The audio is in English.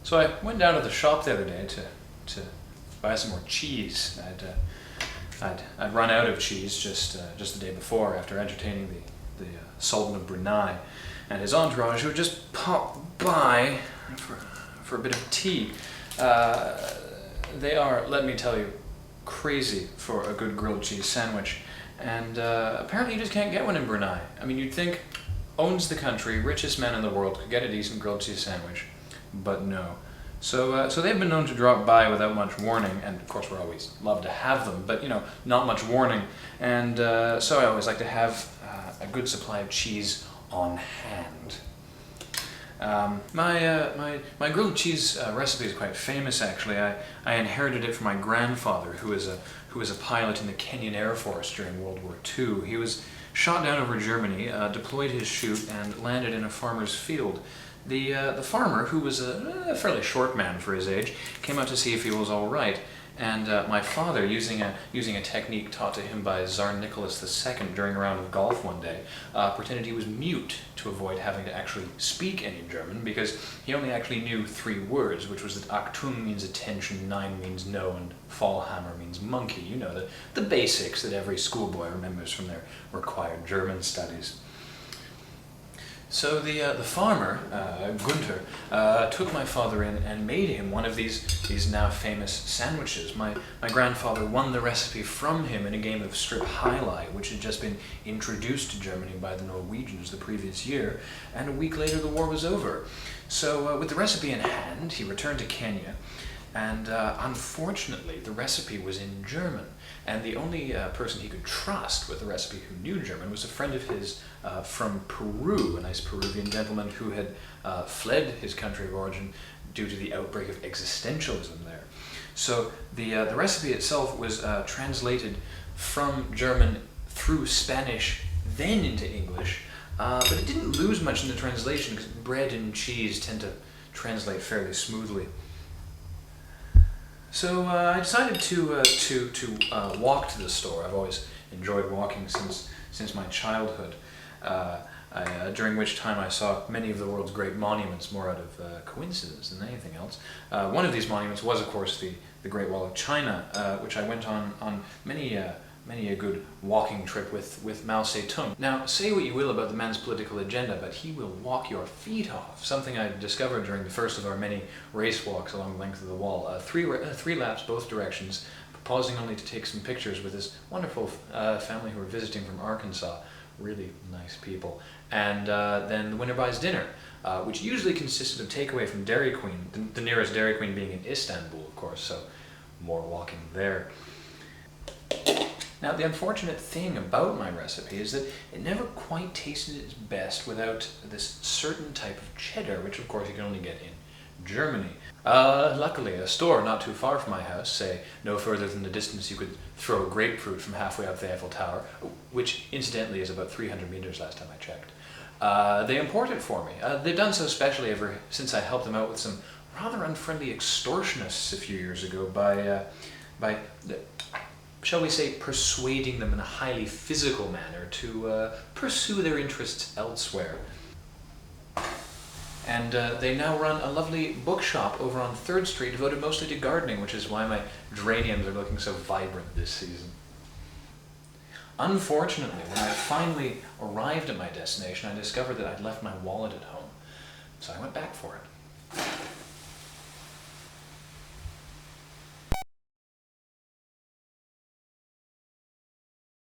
So I went down to the shop the other day to buy some more cheese. I'd run out of cheese just the day before, after entertaining the Sultan of Brunei and his entourage, who had just popped by for a bit of tea. They are, let me tell you, crazy for a good grilled cheese sandwich, and apparently you just can't get one in Brunei. I mean, you'd think owns the country, richest man in the world, could get a decent grilled cheese sandwich, but no. So they've been known to drop by without much warning, and of course we're always love to have them, but you know, not much warning, and so I always like to have a good supply of cheese on hand. My grilled cheese recipe is quite famous, actually. I inherited it from my grandfather, who was a pilot in the Kenyan Air Force during World War II. He was shot down over Germany, deployed his chute, and landed in a farmer's field. The farmer, who was a fairly short man for his age, came out to see if he was all right. And my father, using a technique taught to him by Tsar Nicholas II during a round of golf one day, pretended he was mute to avoid having to actually speak any German, because he only actually knew 3 words, which was that Achtung means attention, Nein means no, and Fallhammer means monkey. You know, the basics that every schoolboy remembers from their required German studies. So the farmer, Gunther, took my father in and made him one of these now famous sandwiches. My grandfather won the recipe from him in a game of strip highlight, which had just been introduced to Germany by the Norwegians the previous year, and a week later the war was over. So with the recipe in hand, he returned to Kenya, and unfortunately the recipe was in German, and the only person he could trust with the recipe who knew German was a friend of his from Peru, a nice Peruvian gentleman who had fled his country of origin due to the outbreak of existentialism there. So the recipe itself was translated from German through Spanish, then into English, but it didn't lose much in the translation because bread and cheese tend to translate fairly smoothly. So I decided to walk to the store. I've always enjoyed walking since my childhood, during which time I saw many of the world's great monuments more out of coincidence than anything else. One of these monuments was, of course, the Great Wall of China, which I went on many a good walking trip with Mao Zedong. Now, say what you will about the man's political agenda, but he will walk your feet off, something I discovered during the first of our many race walks along the length of the wall. Three laps both directions, pausing only to take some pictures with this wonderful family who were visiting from Arkansas. Really nice people. And then the winner buys dinner, which usually consisted of takeaway from Dairy Queen, the nearest Dairy Queen being in Istanbul, of course, so more walking there. Now, the unfortunate thing about my recipe is that it never quite tasted its best without this certain type of cheddar, which of course you can only get in Germany. Luckily, a store not too far from my house, say no further than the distance you could throw a grapefruit from halfway up the Eiffel Tower, which incidentally is about 300 meters last time I checked, they import it for me. They've done so especially ever since I helped them out with some rather unfriendly extortionists a few years ago by shall we say, persuading them in a highly physical manner to pursue their interests elsewhere. And they now run a lovely bookshop over on 3rd Street devoted mostly to gardening, which is why my geraniums are looking so vibrant this season. Unfortunately, when I finally arrived at my destination, I discovered that I'd left my wallet at home, so I went back for it.